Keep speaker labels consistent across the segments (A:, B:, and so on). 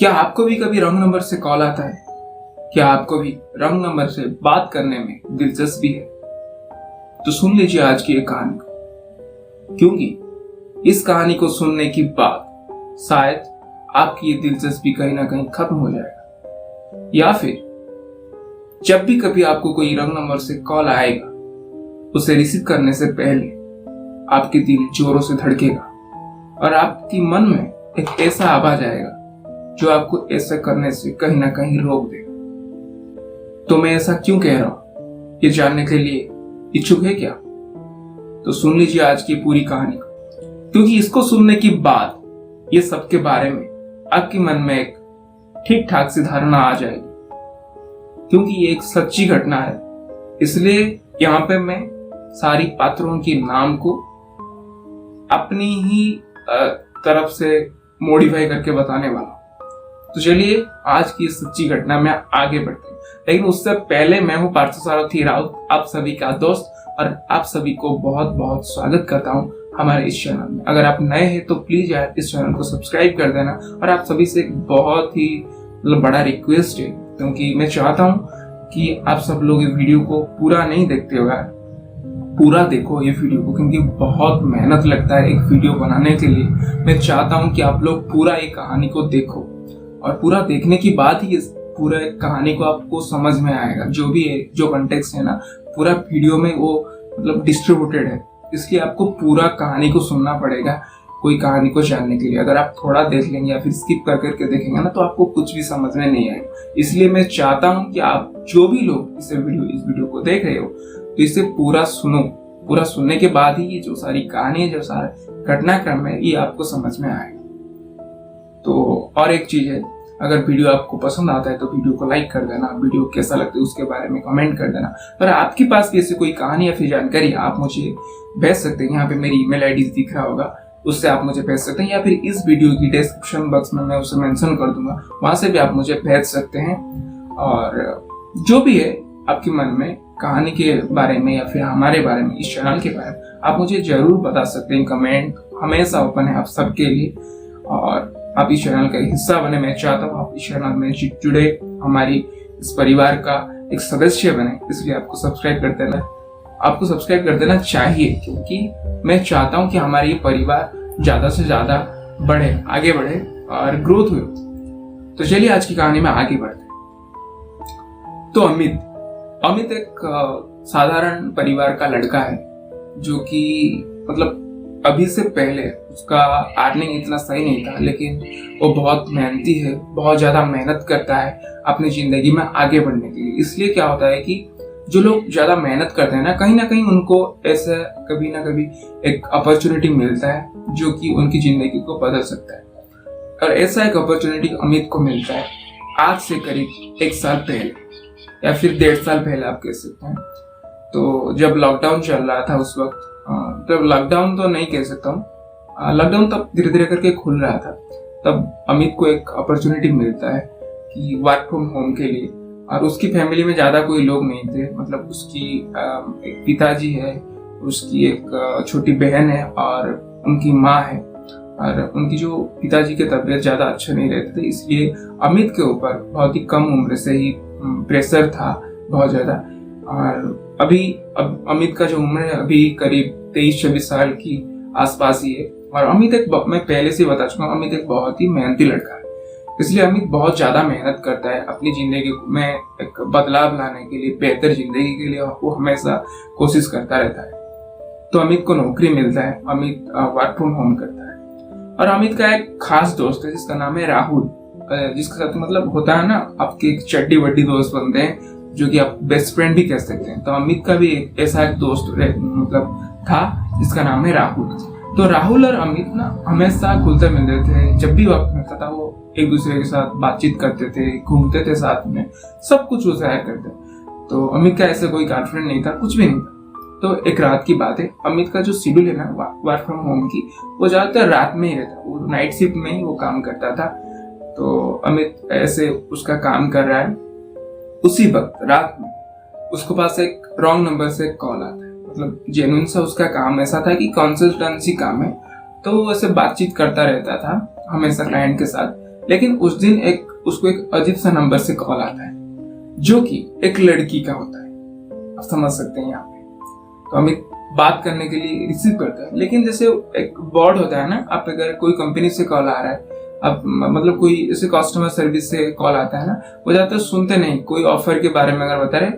A: क्या आपको भी कभी रॉन्ग नंबर से कॉल आता है? क्या आपको भी रॉन्ग नंबर से बात करने में दिलचस्पी है? तो सुन लीजिए आज की एक कहानी को, क्योंकि इस कहानी को सुनने के बाद शायद आपकी ये दिलचस्पी कहीं ना कहीं खत्म हो जाएगा, या फिर जब भी कभी आपको कोई रॉन्ग नंबर से कॉल आएगा, उसे रिसीव करने से पहले आपके दिल जोरों से धड़केगा और आपकी मन में एक ऐसा आवाज आएगा जो आपको ऐसा करने से कहीं ना कहीं रोक देगा। तो मैं ऐसा क्यों कह रहा हूं, ये जानने के लिए इच्छुक है क्या? तो सुन लीजिए आज की पूरी कहानी को, क्योंकि इसको सुनने के बाद ये सबके बारे में आपके मन में एक ठीक ठाक सी धारणा आ जाएगी, क्योंकि ये एक सच्ची घटना है। इसलिए यहाँ पे मैं सारी पात्रों के नाम को अपनी ही तरफ से मॉडिफाई करके बताने वाला हूं। तो चलिए आज की सच्ची घटना में आगे बढ़ते हैं, लेकिन उससे पहले मैं हूं पार्थसारथी राउत, आप सभी का दोस्त, और आप सभी को बहुत बहुत स्वागत करता हूं हमारे इस चैनल में। अगर आप नए हैं तो प्लीज यार इस चैनल को सब्सक्राइब कर देना। और आप सभी से एक बहुत ही बड़ा रिक्वेस्ट है, क्योंकि मैं चाहता हूं कि आप सब लोग ये वीडियो को पूरा नहीं देखते हो यार, पूरा देखो ये वीडियो को, क्योंकि बहुत मेहनत लगता है एक वीडियो बनाने के लिए। मैं चाहता हूं कि आप लोग पूरा एक कहानी को देखो, और पूरा देखने के बाद ही इस पूरा कहानी को आपको समझ में आएगा। जो भी है, जो कंटेक्स्ट है ना, पूरा वीडियो में वो डिस्ट्रीब्यूटेड है, इसलिए आपको पूरा कहानी को सुनना पड़ेगा कोई कहानी को जानने के लिए। अगर आप थोड़ा देख लेंगे या फिर स्किप कर करके देखेंगे ना, तो आपको कुछ भी समझ में नहीं आएगा। इसलिए मैं चाहता हूं कि आप जो भी लोग इस वीडियो को देख रहे हो, तो इसे पूरा सुनो। पूरा सुनने के बाद ही ये जो सारी कहानी है, जो सारा घटनाक्रम है, ये आपको समझ में आएगा। तो और एक चीज है, अगर वीडियो आपको पसंद आता है तो वीडियो को लाइक कर देना, वीडियो कैसा लगता है उसके बारे में कमेंट कर देना। पर आपके पास भी ऐसी कोई कहानी या फिर जानकारी आप मुझे भेज सकते हैं। यहाँ पे मेरी ईमेल आईडी दिख रहा होगा, उससे आप मुझे भेज सकते हैं, या फिर इस वीडियो की डिस्क्रिप्शन बॉक्स में मैं उसे मेंशन कर दूंगा, वहां से भी आप मुझे भेज सकते हैं। और जो भी है आपके मन में कहानी के बारे में या फिर हमारे बारे में, इस चैनल के बारे में, आप मुझे जरूर बता सकते हैं। कमेंट हमेशा ओपन है आप सबके लिए, और आप इस चैनल का हिस्सा बने। मैं चाहता हूँ आप इस चैनल में जुड़े, हमारी इस परिवार का एक सदस्य बने। इसलिए आपको सब्सक्राइब कर देना चाहिए, क्योंकि मैं चाहता हूँ कि हमारा ये परिवार ज्यादा से ज्यादा बढ़े, आगे बढ़े और ग्रोथ हुए। तो चलिए आज की कहानी में आगे बढ़ते हैं। तो अमित एक साधारण परिवार का लड़का है, जो कि अभी से पहले उसका अर्निंग इतना सही नहीं था, लेकिन वो बहुत मेहनती है, बहुत ज्यादा मेहनत करता है अपनी जिंदगी में आगे बढ़ने के लिए। इसलिए क्या होता है कि जो लोग ज्यादा मेहनत करते हैं ना कहीं उनको ऐसा कभी ना कभी एक अपॉर्चुनिटी मिलता है जो कि उनकी जिंदगी को बदल सकता है। और ऐसा एक अपॉर्चुनिटी अमित को मिलता है आज से करीब 1 साल पहले, या फिर 1.5 साल पहले आप कह सकते हैं। तो जब लॉकडाउन चल रहा था उस वक्त, तब लॉकडाउन तो नहीं कह सकता हूँ, लॉकडाउन तब धीरे धीरे करके खुल रहा था, तब अमित को एक अपॉर्चुनिटी मिलता है कि वर्क फ्रॉम होम के लिए। और उसकी फैमिली में ज्यादा कोई लोग नहीं थे, उसकी एक पिताजी है, उसकी एक छोटी बहन है और उनकी माँ है। और उनकी जो पिताजी की तबीयत ज्यादा अच्छा नहीं रहती थी, इसलिए अमित के ऊपर बहुत ही कम उम्र से ही प्रेशर था बहुत ज्यादा। और अब अमित का जो उम्र है अभी करीब 23-26 साल की आसपास ही है। और अमित मैं पहले से बता चुका हूँ, अमित एक बहुत ही मेहनती लड़का है। इसलिए अमित बहुत ज्यादा मेहनत करता है अपनी जिंदगी में एक बदलाव लाने के लिए, बेहतर जिंदगी के लिए वो हमेशा कोशिश करता रहता है। तो अमित को नौकरी मिलता है, अमित वर्क फ्रॉम होम करता है। और अमित का एक खास दोस्त है जिसका नाम है राहुल, जिसके साथ होता है ना आपके एक चड्डी वड्डी दोस्त बनते हैं, जो कि आप बेस्ट फ्रेंड भी कह सकते हैं। तो अमित का भी ऐसा एक दोस्त था जिसका नाम है राहुल। तो राहुल और अमित ना हमेशा खुलते मिलते थे, जब भी वक्त मिलता था वो एक दूसरे के साथ बातचीत करते थे, घूमते थे साथ में, सब कुछ वो शेयर करते। तो अमित का ऐसा कोई गर्लफ्रेंड नहीं था, कुछ भी नहीं था। तो एक रात की बात है, अमित का जो शेड्यूल है ना वर्क फ्रॉम होम की, वो ज्यादातर रात में ही रहता, वो नाइट शिफ्ट में ही वो काम करता था। तो अमित ऐसे उसका काम कर रहा है, उसी वक्त रात में उसके पास एक रॉन्ग नंबर से कॉल आता है। जेन्युइन सा उसका काम ऐसा था कि कंसल्टेंसी काम है, तो वो ऐसे बातचीत करता रहता था हमेशा क्लाइंट के साथ। लेकिन उस दिन उसको एक अजीब सा नंबर से कॉल आता है जो कि एक लड़की का होता है। आप समझ सकते हैं यहाँ पे। तो अमित बात करने के लिए रिसीव करता है, लेकिन जैसे एक बोर्ड होता है ना, आप अगर कोई कंपनी से कॉल आ रहा है, अब मतलब कोई जैसे कस्टमर सर्विस से कॉल आता है ना, वो ज्यादातर सुनते नहीं। कोई ऑफर के बारे में अगर बता रहे,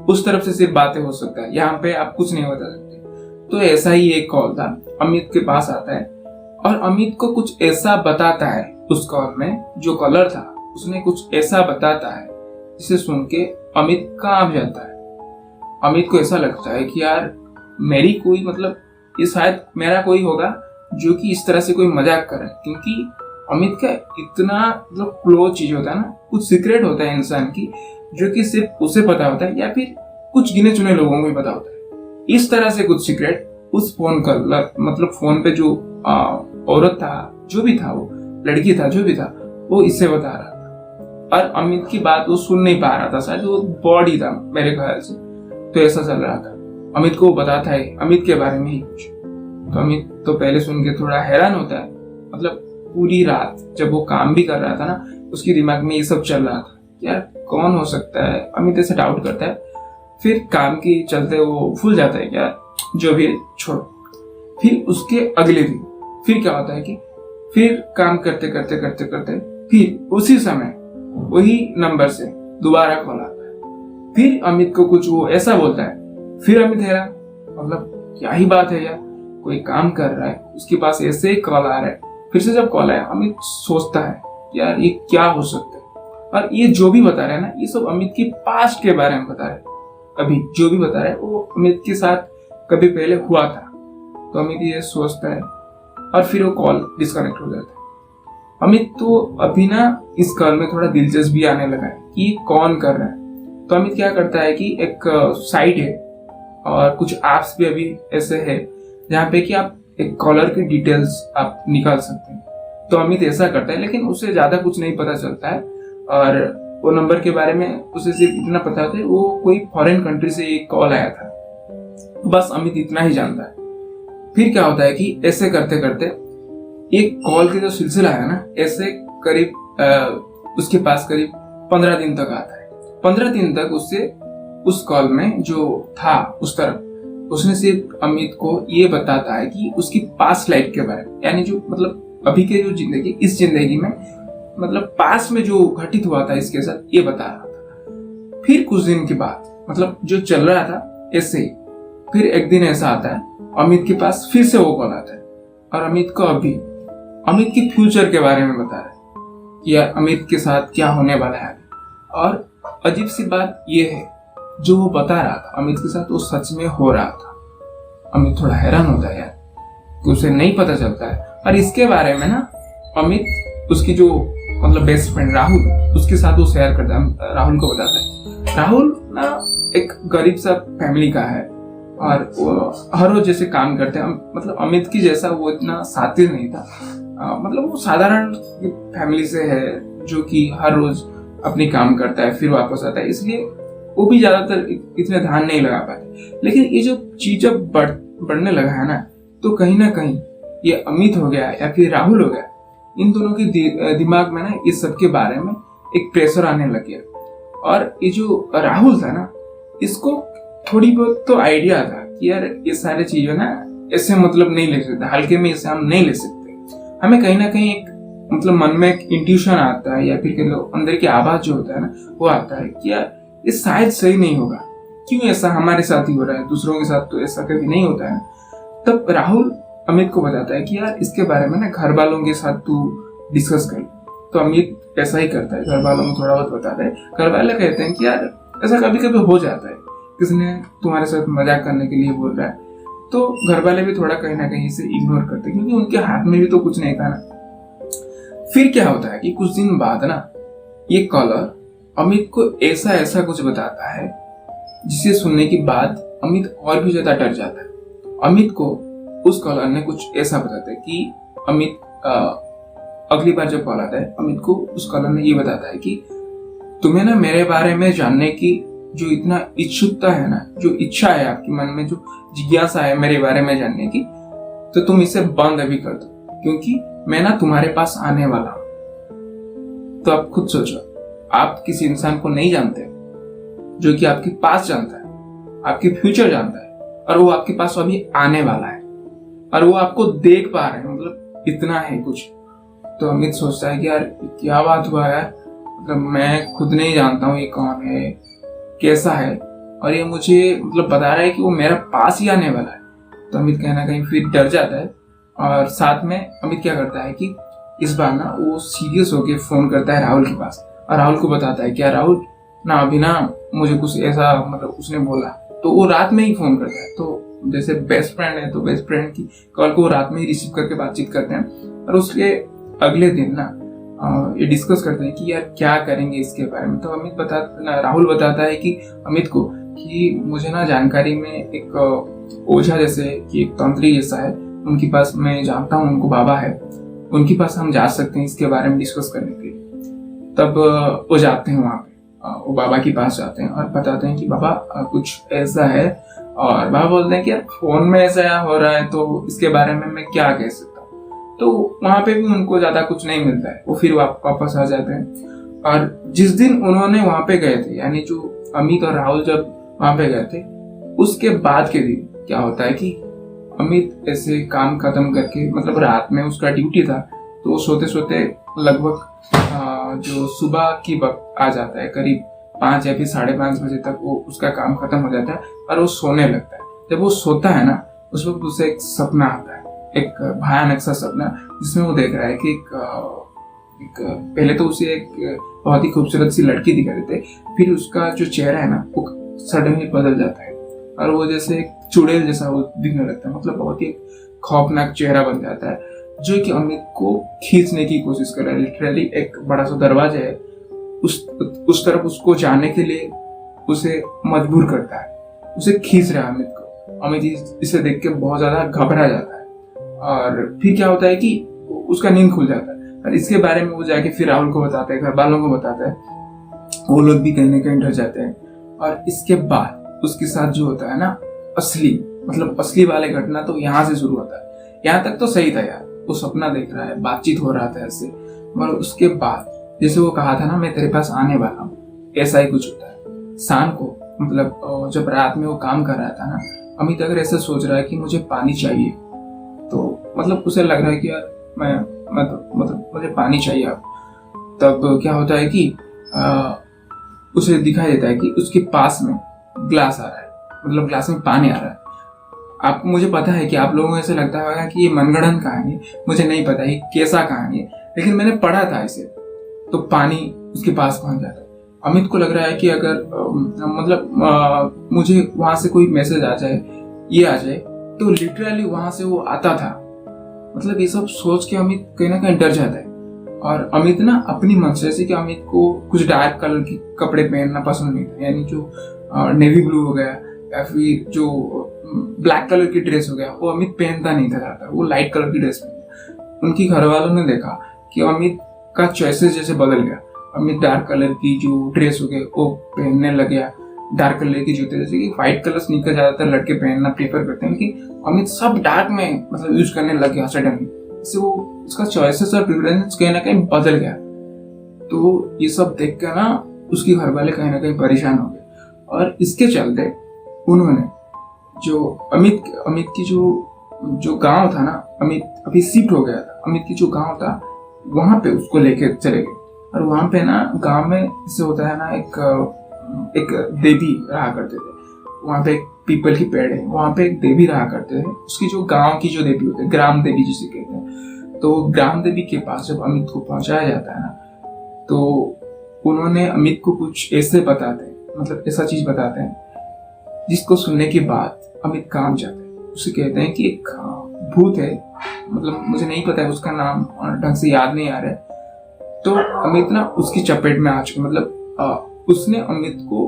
A: उस तरफ से सिर्फ बातें हो सकता है, यहाँ पे आप कुछ नहीं बता सकते। तो ऐसा ही एक कॉल था, अमित के पास आता है और अमित को कुछ ऐसा बताता है उस कॉल में। जो कॉलर था उसने कुछ ऐसा बताता है जिसे सुन के अमित कांप जाता है। अमित को ऐसा लगता है कि यार मेरी कोई मतलब ये शायद मेरा कोई होगा जो कि इस तरह से कोई मजाक करे, क्योंकि अमित का इतना मतलब क्लोज चीज होता है ना, कुछ सीक्रेट होता है इंसान की जो कि सिर्फ उसे पता होता है या फिर कुछ गिने चुने लोगों को ही पता होता है। इस तरह से कुछ सीक्रेट उस फोन कॉल मतलब फोन पे जो औरत था, जो भी था, वो लड़की था, जो भी था, वो इससे बता रहा था। और अमित की बात वो सुन नहीं पा रहा था, शायद वो बॉडी था मेरे ख्याल से। तो ऐसा चल रहा था। अमित को वो बताता है अमित के बारे में ही कुछ। तो अमित तो पहले सुन के थोड़ा हैरान होता है। मतलब पूरी रात जब वो काम भी कर रहा था ना, उसके दिमाग में ये सब चल रहा था, यार कौन हो सकता है। अमित ऐसे डाउट करता है, फिर काम के चलते वो भूल जाता है, क्या जो भी है छोड़ो। फिर उसके अगले दिन फिर क्या होता है कि फिर काम करते करते करते करते फिर उसी समय वही नंबर से दोबारा कॉल आता है। फिर अमित को कुछ वो ऐसा बोलता है। फिर अमित हैरान, मतलब क्या ही बात है यार, कोई काम कर रहा है, उसके पास ऐसे ही कॉल आ रहा है। फिर से जब कॉल आया, अमित सोचता है यार ये क्या हो सकता है। और ये जो भी बता रहे हैं ना, ये सब अमित की पास्ट के बारे में बता रहे हैं। अभी जो भी बता रहे हैं वो अमित के साथ कभी पहले हुआ था। तो अमित ये सोचता है और फिर वो कॉल डिस्कनेक्ट हो जाता है। अमित तो अभी ना इस कॉल में थोड़ा दिलचस्पी आने लगा है कि कौन कर रहा है। तो अमित क्या करता है कि एक साइट है और कुछ ऐप्स भी अभी ऐसे है जहाँ पे कि आप एक कॉलर की डिटेल्स आप निकाल सकते हैं। तो अमित ऐसा करता है, लेकिन उसे ज्यादा कुछ नहीं पता चलता है। और वो नंबर के बारे में उसे सिर्फ इतना पता होता है, वो कोई फॉरेन कंट्री से एक कॉल आया था, बस अमित इतना ही जानता है। फिर क्या होता है कि ऐसे करते करते एक कॉल के जो सिलसिला है ना, ऐसे करीब उसके पास करीब 15 दिन तक आता है। 15 दिन तक उससे उस कॉल में जो था उस तरफ, उसने सिर्फ अमित को ये बताता है कि उसकी पास्ट लाइफ के बारे में, यानी जो मतलब अभी के जो जिंदगी, इस जिंदगी में मतलब पास्ट में जो घटित हुआ था इसके साथ, ये बता रहा था। फिर कुछ दिन के बाद मतलब जो चल रहा था ऐसे ही, फिर एक दिन ऐसा आता है अमित के पास फिर से वो कॉल आता है और अमित को अभी अमित के फ्यूचर के बारे में बता रहा है कि यार अमित के साथ क्या होने वाला है। और अजीब सी बात ये है, जो वो बता रहा था अमित के साथ वो सच में हो रहा था। अमित थोड़ा हैरान होता है यार कि उसे नहीं पता चलता है। और इसके बारे में ना अमित उसकी जो मतलब बेस्ट फ्रेंड राहुल, उसके साथ वो शेयर करता है, राहुल को बताता है। राहुल ना एक गरीब सा फैमिली का है और वो हर रोज जैसे काम करते हैं। मतलब अमित की जैसा वो इतना शातिर नहीं था, मतलब वो साधारण फैमिली से है जो कि हर रोज अपनी काम करता है फिर वापस आता है, इसलिए वो भी ज्यादातर इतने ध्यान नहीं लगा पाते। लेकिन ये जो चीज जब बढ़ने लगा है ना, तो कहीं ना कहीं ये अमित हो गया या फिर राहुल हो गया, इन दोनों के दिमाग में ना इस सब के बारे में एक प्रेशर आने लग गया। और ये जो राहुल था ना, इसको थोड़ी बहुत तो आइडिया था कि यार ये सारे चीजें ना ऐसे मतलब नहीं ले सकते, हल्के में इसे हम नहीं ले सकते। हमें कहीं ना कहीं एक मतलब मन में एक इंट्यूशन आता है या फिर कह लो अंदर की आवाज जो होता है ना, वो आता है कि यार ये शायद सही नहीं होगा, क्यों ऐसा हमारे साथ ही हो रहा है, दूसरों के साथ तो ऐसा कभी नहीं होता है। तब राहुल अमित को बताता है कि यार इसके बारे में ना घर वालों के साथ तू डिस्कस कर। तो अमित ऐसा ही करता है, घर वालों को थोड़ा बहुत बताता है। घर वाले कहते हैं कि यार ऐसा कभी कभी हो जाता है, किसने तुम्हारे साथ मजाक करने के लिए बोल रहा है। तो घर वाले भी थोड़ा कहीं ना कहीं इसे इग्नोर करते हैं, क्योंकि उनके हाथ में भी तो कुछ नहीं था ना। फिर क्या होता है कि कुछ दिन बाद ना ये कॉलर अमित को ऐसा ऐसा कुछ बताता है जिसे सुनने के बाद अमित और भी ज्यादा डर जाता है। अमित को उस कॉलर ने कुछ ऐसा बताता है कि अमित अगली बार जब कॉल आता है, अमित को उस कॉलर ने ये बताता है कि तुम्हें ना मेरे बारे में जानने की जो इतना इच्छुकता है ना, जो इच्छा है आपके मन में, जो जिज्ञासा है मेरे बारे में जानने की, तो तुम इसे बंद अभी कर दो, क्योंकि मैं ना तुम्हारे पास आने वाला हूं। तो आप खुद सोचो, आप किसी इंसान को नहीं जानते जो कि आपके पास जानता है, आपके फ्यूचर जानता है, और वो आपके पास अभी आने वाला है, और वो आपको देख पा रहे हैं, मतलब इतना है कुछ। तो अमित सोचता है कि यार क्या बात हुआ है, मतलब मैं खुद नहीं जानता हूँ ये कौन है, कैसा है, और ये मुझे मतलब बता रहा है कि वो मेरा पास ही आने वाला है। तो अमित कहीं ना कहीं फिर डर जाता है, और साथ में अमित क्या करता है कि इस बार ना वो सीरियस होके फोन करता है राहुल के पास, और राहुल को बताता है क्या राहुल ना अभी ना मुझे कुछ ऐसा मतलब उसने बोला। तो वो रात में ही फोन करता है, तो जैसे बेस्ट फ्रेंड है तो बेस्ट फ्रेंड की कॉल को वो रात में ही रिसीव करके बातचीत करते हैं, और उसके अगले दिन ना ये डिस्कस करते हैं कि यार क्या करेंगे इसके बारे में। तो राहुल बताता है कि अमित को कि मुझे ना जानकारी में एक ओझा जैसे कि एक तंत्री जैसा है, उनके पास मैं जानता हूँ, उनको बाबा है, उनके पास हम जा सकते हैं इसके बारे में डिस्कस करने के लिए। तब वो जाते हैं वहाँ पे, वो बाबा के पास जाते हैं और बताते हैं कि बाबा कुछ ऐसा है, और बाबा बोलते हैं कि यार फोन में ऐसा हो रहा है तो इसके बारे में मैं क्या कह सकता हूँ। तो वहां पे भी उनको ज्यादा कुछ नहीं मिलता है, वो फिर वापस आ जाते हैं। और जिस दिन उन्होंने वहां पे गए थे, यानी जो अमित और राहुल जब वहां पे गए थे, उसके बाद के दिन क्या होता है कि अमित ऐसे काम खत्म करके, मतलब रात में उसका ड्यूटी था, तो वो सोते सोते लगभग जो सुबह की वक्त आ जाता है, करीब 5 या फिर 5:30 बजे तक वो उसका काम खत्म हो जाता है और वो सोने लगता है। जब वो सोता है ना, उस वक्त उसे एक सपना आता है, एक भयानक सा सपना, जिसमें वो देख रहा है कि एक पहले तो उसे एक बहुत ही खूबसूरत सी लड़की दिखाई देती है, फिर उसका जो चेहरा है ना वो सडनली बदल जाता है और वो जैसे एक चुड़ैल जैसा वो दिखने लगता है, मतलब बहुत ही खौफनाक चेहरा बन जाता है, जो कि अमित को खींचने की कोशिश कर रहा है। लिटरली एक बड़ा सा दरवाजा है, उस तरफ उसको जाने के लिए उसे मजबूर करता है, उसे खींच रहा है अमित को। अमित इसे देख के बहुत ज्यादा घबरा जाता है, और फिर क्या होता है कि उसका नींद खुल जाता है, और इसके बारे में वो जाके फिर राहुल को बताता है, घर वालों को बताता है, वो लोग भी कहीं ना कहीं डर जाते हैं। और इसके बाद उसके साथ जो होता है ना असली वाले घटना, तो यहाँ से शुरू होता है। यहाँ तक तो सही था यार, वो सपना देख रहा है, बातचीत हो रहा था ऐसे, मगर उसके बाद जैसे वो कहा था ना मैं तेरे पास आने वाला हूँ, ऐसा ही कुछ होता है। शाम को मतलब जब रात में वो काम कर रहा था ना, अमित अगर ऐसा सोच रहा है कि मुझे पानी चाहिए, तो मतलब उसे लग रहा है कि यार मतलब मुझे पानी चाहिए अब। तब क्या होता है कि उसे दिखाई देता है कि उसके पास में ग्लास आ रहा है, मतलब ग्लास में पानी आ रहा है। आपको मुझे पता है कि आप लोगों को ऐसे लगता होगा कि ये मनगढ़ंत कहानी है, मुझे नहीं पता ये कैसा कहानी है, लेकिन मैंने पढ़ा था इसे। तो पानी उसके पास पहुंच जाता है। अमित को लग रहा है कि अगर मुझे वहां से कोई मैसेज आ जाए, ये आ जाए, तो लिटरली वहां से वो आता था। मतलब ये सब सोच के अमित कहीं ना कहीं डर जाता है, और अमित ना अपनी मन से कि अमित को कुछ डार्क कलर के कपड़े पहनना पसंद नहीं था, यानी जो नेवी ब्लू हो गया या फिर जो ब्लैक कलर की ड्रेस हो गया, वो अमित पहनता नहीं था ज्यादातर, वो लाइट कलर की ड्रेस पहनता। उनकी घर वालों ने देखा कि अमित का चॉइसेस जैसे बदल गया, अमित डार्क कलर की जो ड्रेस हो गई वो पहनने लग गया, डार्क कलर की जूते, जैसे कि व्हाइट कलर स्नीकर ज्यादातर लड़के पहनना प्रेफर करते हैं, लेकिन अमित सब डार्क में मतलब यूज करने लग गया सडनली। इससे वो उसका चॉइसेस और प्रेफरेंस कहीं ना कहीं बदल गया। तो ये सब देख कर ना उसके घर वाले कहीं ना कहीं परेशान हो गए, और इसके चलते उन्होंने जो अमित की जो गांव था ना, अमित अभी शिफ्ट हो गया था, अमित की जो गांव था वहां पे उसको लेके चले गए। और वहां पे ना गांव में इससे होता है ना, एक देवी रहा करते थे, वहां पे एक पीपल की पेड़ है, वहां पे एक देवी रहा करते थे। उसकी जो गांव की जो देवी होती है, ग्राम देवी जिसे कहते हैं, तो ग्राम देवी के पास जब अमित को पहुंचाया जाता है ना, तो उन्होंने अमित को कुछ ऐसे बताते हैं, मतलब ऐसा चीज बताते हैं जिसको सुनने के बाद अमित काम जाता है। उसे कहते हैं कि एक भूत है, मतलब मुझे नहीं पता है उसका नाम, ढंग से याद नहीं आ रहा है। तो अमित ना उसकी चपेट में आ चुका, मतलब उसने अमित को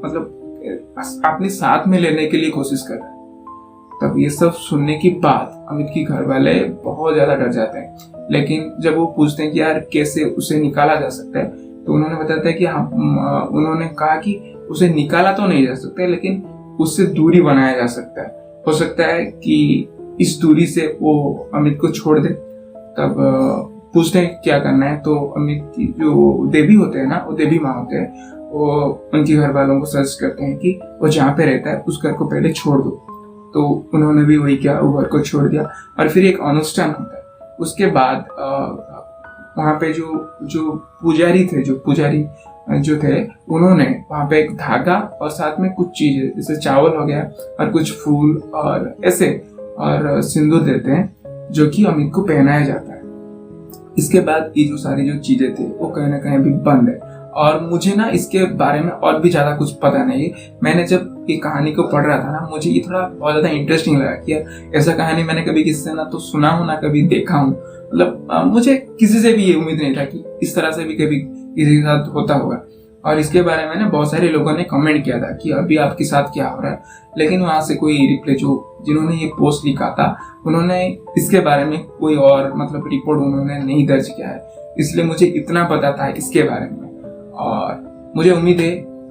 A: मतलब अपने साथ में लेने के लिए कोशिश कर रहा है। तब ये सब सुनने के बाद अमित के घर वाले बहुत ज्यादा डर जाते हैं, लेकिन जब वो पूछते हैं कि यार कैसे उसे निकाला जा सकता है, तो उन्होंने बताया था कि उन्होंने कहा कि उसे निकाला तो नहीं जा सकता, लेकिन उससे दूरी बनाया जा सकता है। हो सकता है कि इस दूरी से वो अमित को छोड़ दे। तब पूछते हैं क्या करना है, तो अमित की जो देवी होते हैं ना, वो देवी माँ होते हैं, वो उनके घर वालों को सजेस्ट करते हैं कि वो जहाँ पे रहता है उस घर को पहले छोड़ दो। तो उन्होंने भी वही किया, वो घर को छोड़ दिया। और फिर एक अनुष्ठान होता है। उसके बाद वहाँ पे जो पुजारी जो थे, उन्होंने वहाँ पे एक धागा और साथ में कुछ चीजें जैसे चावल हो गया और कुछ फूल और ऐसे और सिंदूर देते हैं, जो कि अमित को पहनाया जाता है। इसके बाद ये जो सारी जो चीजें थे वो कहीं ना कहीं अभी बंद है। और मुझे ना इसके बारे में और भी ज्यादा कुछ पता नहीं। मैंने जब ये कहानी को पढ़ रहा था ना, मुझे ये थोड़ा बहुत ज्यादा इंटरेस्टिंग लगा कि यार ऐसा कहानी मैंने कभी किसी से ना तो सुना हूं ना कभी देखा हूं। मतलब मुझे किसी से भी ये उम्मीद नहीं था कि इस तरह से भी कभी किसी के साथ होता होगा। और इसके बारे में ना बहुत सारे लोगों ने कमेंट किया था कि अभी आपके साथ क्या हो रहा है, लेकिन वहां से कोई रिप्लाई जिन्होंने ये पोस्ट लिखा था, उन्होंने इसके बारे में कोई और मतलब रिपोर्ट उन्होंने नहीं दर्ज किया है। इसलिए मुझे इतना पता था इसके बारे में। और मुझे उम्मीद है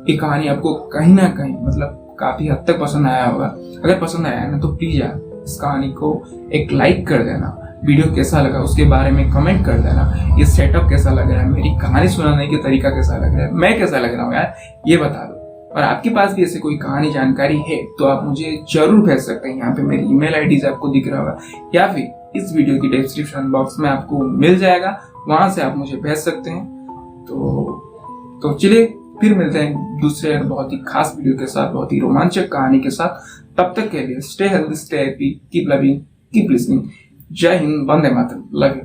A: ये कहानी आपको कहीं ना कहीं मतलब काफी हद तक पसंद आया होगा। अगर पसंद आया है ना तो प्लीज यार इस कहानी को एक लाइक कर देना। वीडियो कैसा लगा उसके बारे में कमेंट कर देना। ये सेटअप कैसा लग रहा है, मेरी कहानी सुनाने का तरीका कैसा लग रहा है, मैं कैसा लग रहा हूँ यार, ये बता दो। और आपके पास भी ऐसे कोई कहानी जानकारी है तो आप मुझे जरूर भेज सकते हैं। यहाँ पे मेरी ईमेल आईडी आपको दिख रहा होगा या फिर इस वीडियो की डिस्क्रिप्शन बॉक्स में आपको मिल जाएगा, वहां से आप मुझे भेज सकते हैं। तो चलिए फिर मिलते हैं दूसरे बहुत ही खास वीडियो के साथ, बहुत ही रोमांचक कहानी के साथ। तब तक के लिए stay healthy, stay happy, keep loving, keep listening. जय हिंद, वंदे मातरम, लव यू।